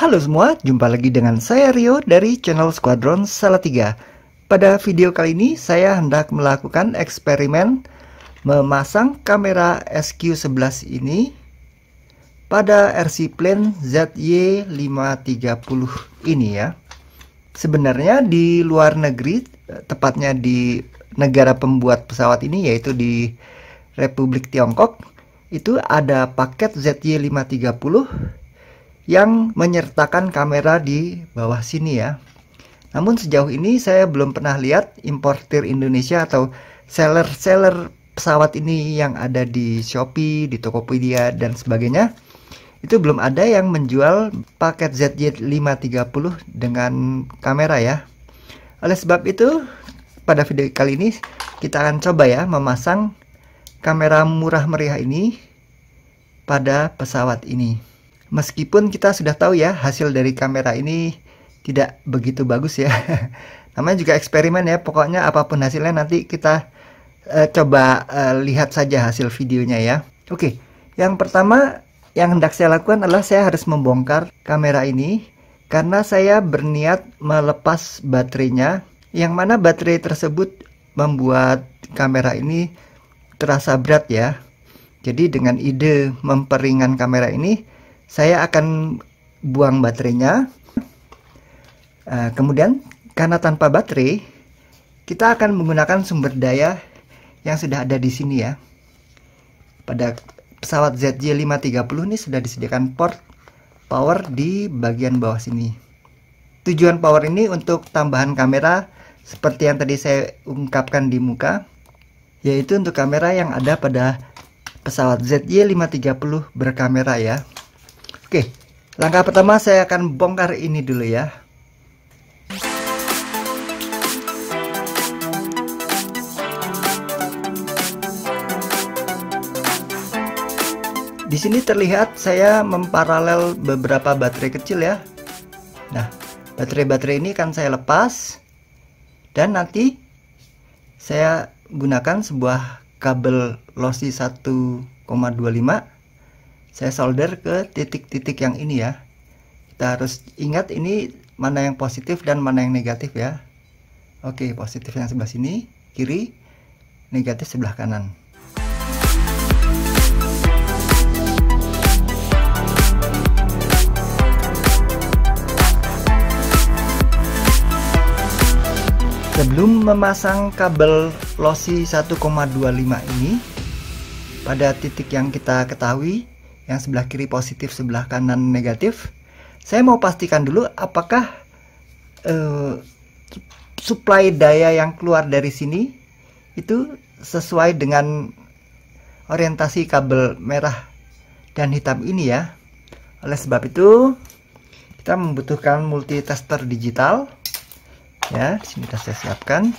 Halo semua, jumpa lagi dengan saya Rio dari channel Squadron Salatiga. Pada video kali ini saya hendak melakukan eksperimen memasang kamera SQ11 ini pada RC plane ZY530 ini ya. Sebenarnya di luar negeri, tepatnya di negara pembuat pesawat ini yaitu di Republik Tiongkok, itu ada paket ZY530 yang menyertakan kamera di bawah sini ya. Namun sejauh ini saya belum pernah lihat importir Indonesia atau seller-seller pesawat ini yang ada di Shopee, di Tokopedia dan sebagainya. Itu belum ada yang menjual paket ZY530 dengan kamera ya. Oleh sebab itu, pada video kali ini kita akan coba ya memasang kamera murah meriah ini pada pesawat ini. Meskipun kita sudah tahu ya hasil dari kamera ini tidak begitu bagus ya. Namanya juga eksperimen ya. Pokoknya apapun hasilnya nanti kita coba lihat saja hasil videonya ya. Oke, yang pertama yang hendak saya lakukan adalah saya harus membongkar kamera ini karena saya berniat melepas baterainya, yang mana baterai tersebut membuat kamera ini terasa berat ya. Jadi dengan ide memperingan kamera ini, saya akan buang baterainya. Kemudian karena tanpa baterai, kita akan menggunakan sumber daya yang sudah ada di sini ya. Pada pesawat ZY530 ini sudah disediakan port power di bagian bawah sini. Tujuan power ini untuk tambahan kamera seperti yang tadi saya ungkapkan di muka, yaitu untuk kamera yang ada pada pesawat ZY530 berkamera ya. Oke, langkah pertama saya akan bongkar ini dulu ya. Di sini terlihat saya memparalel beberapa baterai kecil ya. Nah, baterai-baterai ini akan saya lepas dan nanti saya gunakan sebuah kabel lossy 1,25. Saya solder ke titik-titik yang ini ya. Kita harus ingat ini mana yang positif dan mana yang negatif ya. Oke, positif yang sebelah sini, kiri, negatif sebelah kanan. Sebelum memasang kabel lossy 1,25 ini pada titik yang kita ketahui, yang sebelah kiri positif, sebelah kanan negatif, saya mau pastikan dulu apakah suplai daya yang keluar dari sini itu sesuai dengan orientasi kabel merah dan hitam ini ya. Oleh sebab itu kita membutuhkan multitester digital ya. Di sini saya siapkan.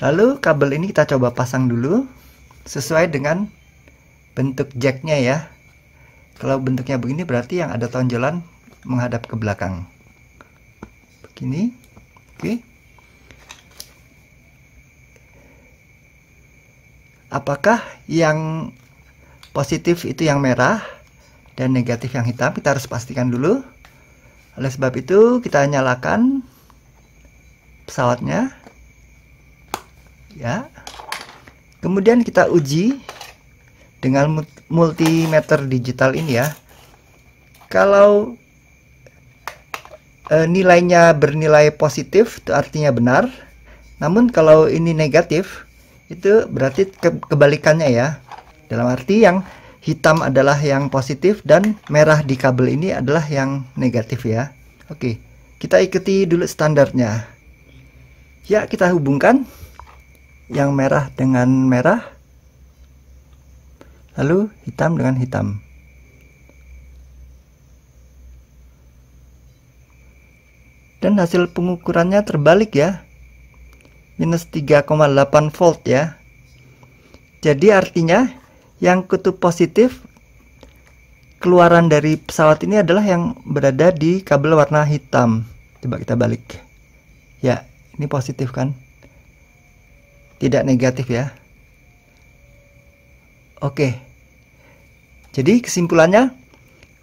Lalu kabel ini kita coba pasang dulu sesuai dengan bentuk jacknya ya. Kalau bentuknya begini berarti yang ada tonjolan menghadap ke belakang. Begini. Oke. Apakah yang positif itu yang merah dan negatif yang hitam? Kita harus pastikan dulu. Oleh sebab itu kita nyalakan pesawatnya. Ya. Kemudian kita uji dengan multimeter digital ini ya. Kalau nilainya bernilai positif itu artinya benar. Namun kalau ini negatif itu berarti kebalikannya ya. Dalam arti yang hitam adalah yang positif dan merah di kabel ini adalah yang negatif ya. Oke, kita ikuti dulu standarnya. Ya, kita hubungkan yang merah dengan merah, lalu hitam dengan hitam. Dan hasil pengukurannya terbalik ya. Minus 3,8 volt ya. Jadi artinya yang kutub positif keluaran dari pesawat ini adalah yang berada di kabel warna hitam. Coba kita balik. Ya, ini positif kan? Tidak negatif ya. Oke. Jadi kesimpulannya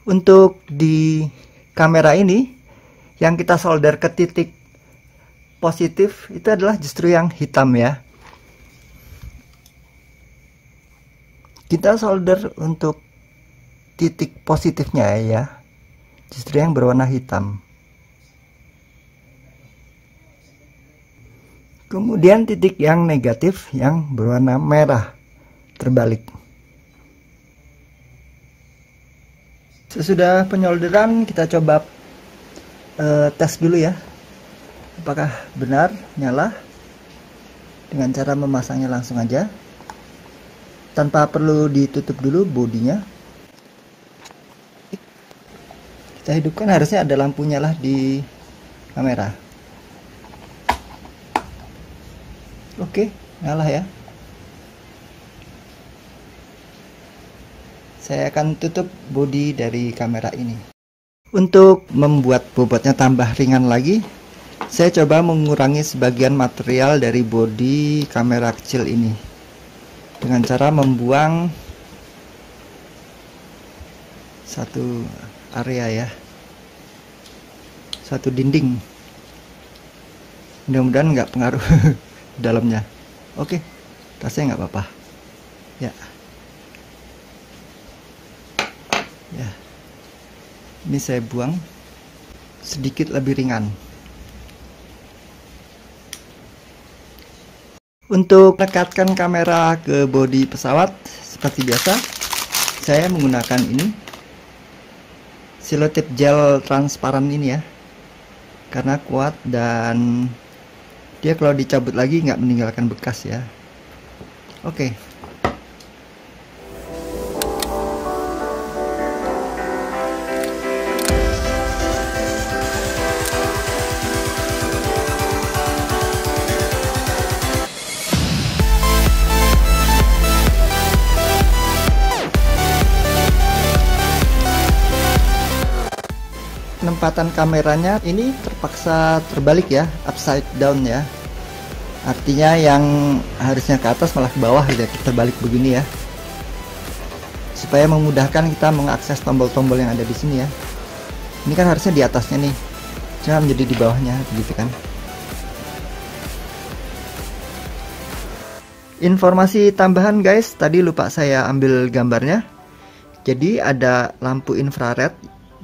Untuk di kamera ini yang kita solder ke titik positif itu adalah justru yang hitam ya. Kita solder untuk titik positifnya ya, justru yang berwarna hitam. Kemudian titik yang negatif yang berwarna merah terbalik. Sesudah penyolderan kita coba tes dulu ya, apakah benar nyala, dengan cara memasangnya langsung aja tanpa perlu ditutup dulu bodinya. Kita hidupkan, harusnya ada lampu nyala di kamera. Oke, nyala ya. Saya akan tutup bodi dari kamera ini. Untuk membuat bobotnya tambah ringan lagi, saya coba mengurangi sebagian material dari bodi kamera kecil ini dengan cara membuang satu area ya, satu dinding. Mudah-mudahan nggak pengaruh dalamnya. Oke, rasanya nggak apa-apa ya. Ya, ini saya buang sedikit lebih ringan. Untuk rekatkan kamera ke bodi pesawat seperti biasa, saya menggunakan ini selotip gel transparan ini ya, karena kuat dan dia kalau dicabut lagi nggak meninggalkan bekas ya. Oke. Penempatan kameranya ini terpaksa terbalik ya, upside down ya. Artinya yang harusnya ke atas malah ke bawah gitu ya, terbalik begini ya. Supaya memudahkan kita mengakses tombol-tombol yang ada di sini ya. Ini kan harusnya di atasnya nih, cuma menjadi di bawahnya begitu kan. Informasi tambahan guys, tadi lupa saya ambil gambarnya. Jadi ada lampu infrared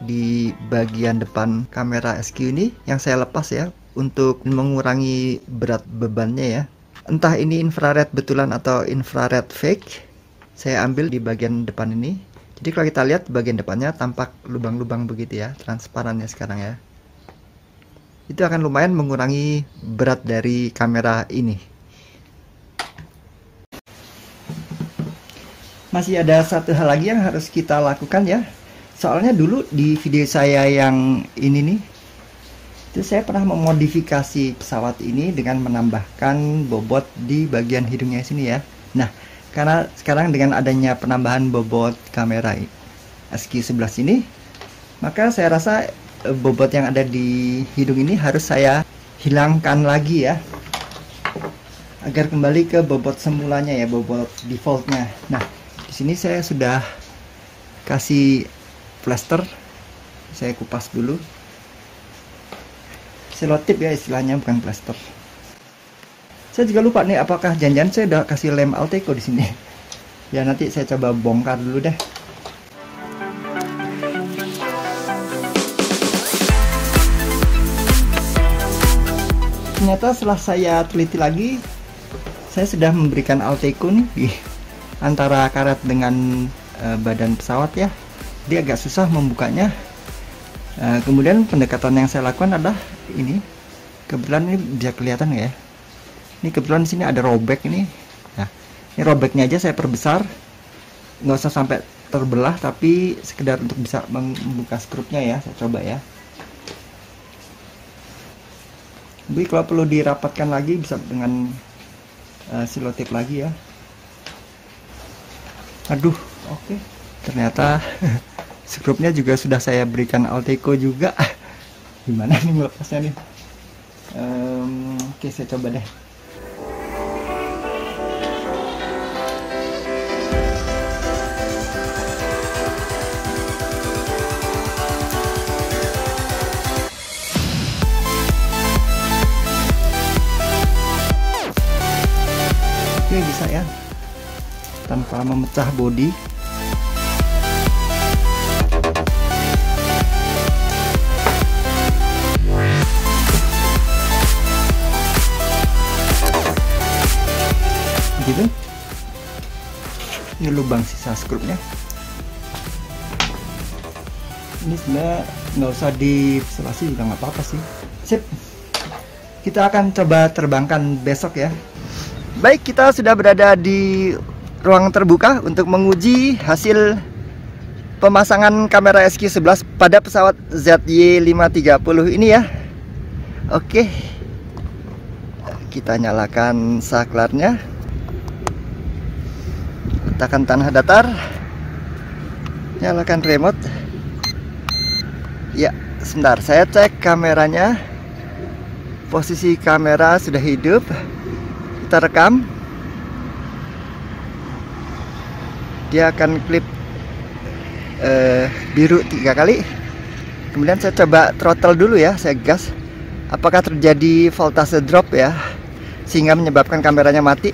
di bagian depan kamera SQ ini yang saya lepas ya, untuk mengurangi berat bebannya ya. Entah ini infrared betulan atau infrared fake, saya ambil di bagian depan ini. Jadi kalau kita lihat bagian depannya tampak lubang-lubang begitu ya, transparannya sekarang ya. Itu akan lumayan mengurangi berat dari kamera ini. Masih ada satu hal lagi yang harus kita lakukan ya. Soalnya dulu di video saya yang ini nih, itu saya pernah memodifikasi pesawat ini dengan menambahkan bobot di bagian hidungnya sini ya. Nah, karena sekarang dengan adanya penambahan bobot kamera SQ11 ini, maka saya rasa bobot yang ada di hidung ini harus saya hilangkan lagi ya, agar kembali ke bobot semulanya ya, bobot defaultnya. Nah, di sini saya sudah kasih plaster, saya kupas dulu. Selotip ya istilahnya, bukan plaster. Saya juga lupa nih, apakah jangan-jangan saya udah kasih lem Alteco di sini. Ya nanti saya coba bongkar dulu deh. Ternyata setelah saya teliti lagi, saya sudah memberikan Alteco nih di antara karet dengan badan pesawat ya. Dia agak susah membukanya. Kemudian pendekatan yang saya lakukan adalah ini. Kebetulan ini bisa kelihatan ya. Ini kebetulan di sini ada robek ini. Nah, ini robeknya aja saya perbesar. Nggak usah sampai terbelah, tapi sekedar untuk bisa membuka skrupnya ya. Saya coba ya. Jadi kalau perlu dirapatkan lagi bisa dengan selotip lagi ya. Aduh, oke. Ternyata skrupnya juga sudah saya berikan Alteco juga. Gimana nih melepasnya nih? Oke, saya coba deh. Oke, bisa ya, tanpa memecah bodi. Gitu. Ini lubang sisa skrupnya. Ini sebenarnya nggak usah diisolasi juga nggak apa-apa sih. Sip, kita akan coba terbangkan besok ya. Baik, kita sudah berada di ruang terbuka untuk menguji hasil pemasangan kamera SQ11 pada pesawat ZY530 ini ya. Oke, kita nyalakan saklarnya, tekan tanah datar, nyalakan remote. Ya, sebentar, saya cek kameranya. Posisi kamera sudah hidup. Kita rekam. Dia akan klip biru 3 kali. Kemudian saya coba throttle dulu ya, saya gas. Apakah terjadi voltase drop ya, sehingga menyebabkan kameranya mati?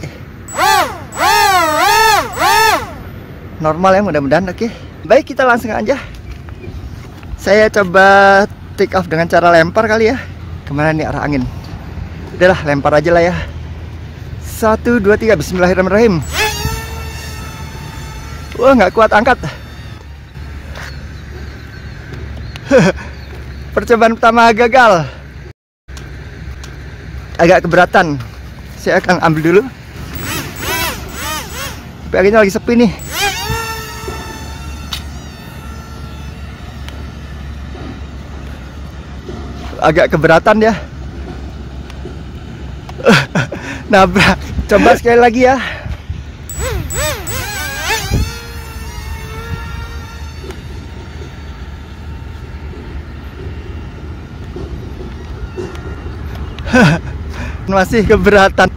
Normal ya, mudah-mudahan. Oke. Baik, kita langsung aja. Saya coba take off dengan cara lempar kali ya. Kemana nih arah angin? Udahlah, lempar aja lah ya. 1, 2, 3, bismillahirrahmanirrahim. Wah, nggak kuat angkat. Percobaan pertama gagal. Agak keberatan. Saya akan ambil dulu. Tapi akhirnya lagi sepi nih. Agak keberatan ya. Nabrak. Coba sekali lagi ya. Masih keberatan.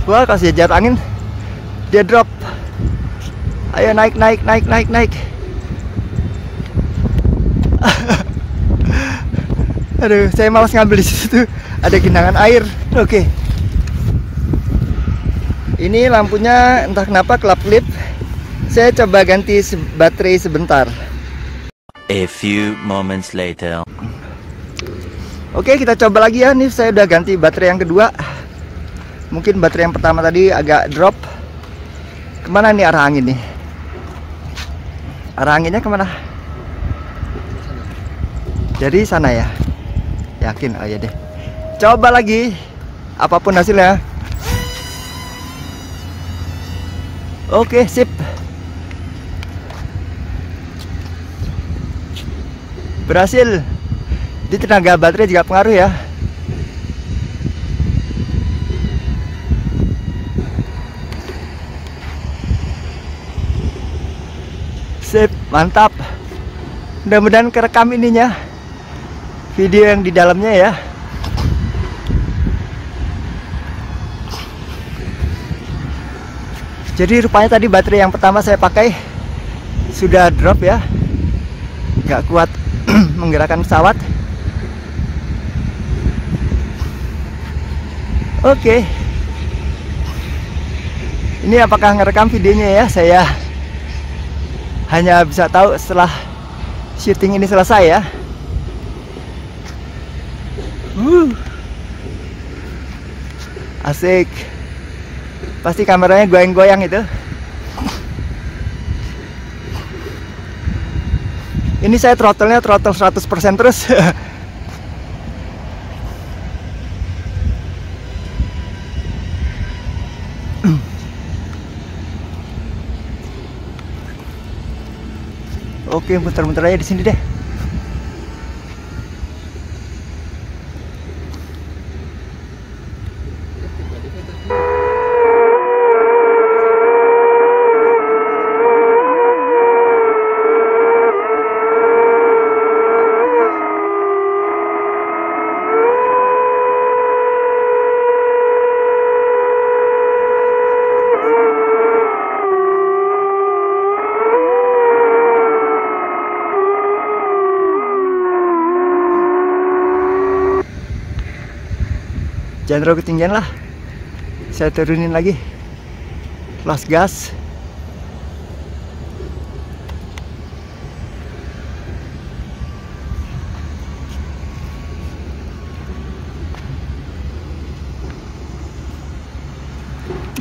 Wah, kasih jarak angin, dia drop. Ayo naik. Aduh, saya malas ngambil di situ, ada genangan air. Oke. Ini lampunya entah kenapa kelap-kelip. Saya coba ganti baterai sebentar. A few moments later. Oke, kita coba lagi ya. Nih saya udah ganti baterai yang kedua. Mungkin baterai yang pertama tadi agak drop. Kemana nih arah angin nih? Arah anginnya kemana? Jadi sana ya? Yakin? Oh ya deh. Coba lagi. Apapun hasilnya. Oke, sip. Berhasil. Di tenaga baterai juga pengaruh ya. Sip, mantap. Mudah-mudahan kerekam ininya, video yang di dalamnya ya. Jadi rupanya tadi baterai yang pertama saya pakai sudah drop ya, nggak kuat menggerakkan pesawat. Oke, ini apakah ngerekam videonya ya? Saya hanya bisa tahu setelah syuting ini selesai ya. Asik. Pasti kameranya goyang-goyang itu. Ini saya throttle-nya throttle 100% terus. Oke, muter-muter aja di sini deh. Jangan terlalu ketinggian lah. Saya turunin lagi. Los gas.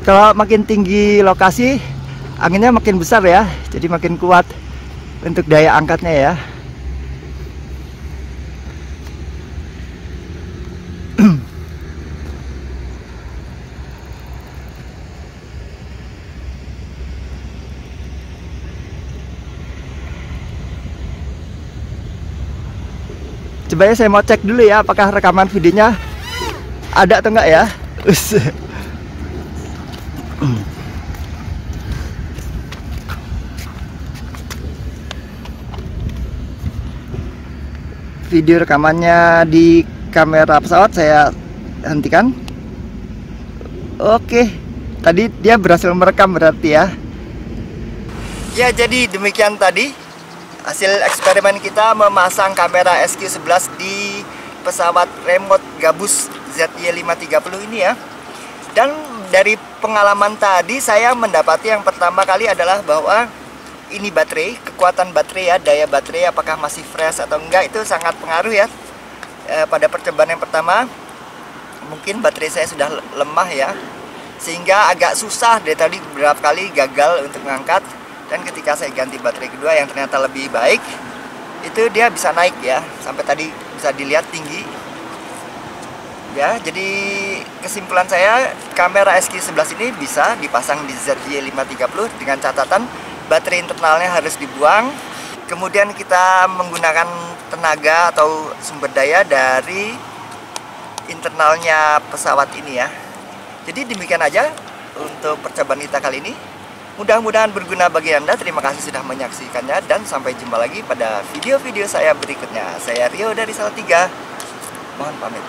Kalau makin tinggi lokasi, anginnya makin besar ya, jadi makin kuat untuk daya angkatnya ya. Coba ya, saya mau cek dulu ya apakah rekaman videonya ada atau enggak ya. Video rekamannya di kamera pesawat saya hentikan. Oke, tadi dia berhasil merekam berarti ya. Ya, jadi demikian tadi hasil eksperimen kita memasang kamera SQ-11 di pesawat remote Gabus ZY530 ini ya. Dan dari pengalaman tadi saya mendapati yang pertama kali adalah bahwa ini baterai, kekuatan baterai ya, daya baterai apakah masih fresh atau enggak itu sangat pengaruh ya. Pada percobaan yang pertama mungkin baterai saya sudah lemah ya, sehingga agak susah dari tadi beberapa kali gagal untuk mengangkat. Dan ketika saya ganti baterai kedua yang ternyata lebih baik, itu dia bisa naik ya, sampai tadi bisa dilihat tinggi ya. Jadi kesimpulan saya, kamera SQ-11 ini bisa dipasang di ZY530 dengan catatan baterai internalnya harus dibuang. Kemudian kita menggunakan tenaga atau sumber daya dari internalnya pesawat ini ya. Jadi demikian aja untuk percobaan kita kali ini. Mudah-mudahan berguna bagi Anda. Terima kasih sudah menyaksikannya dan sampai jumpa lagi pada video-video saya berikutnya. Saya Rio dari Salatiga. Mohon pamit.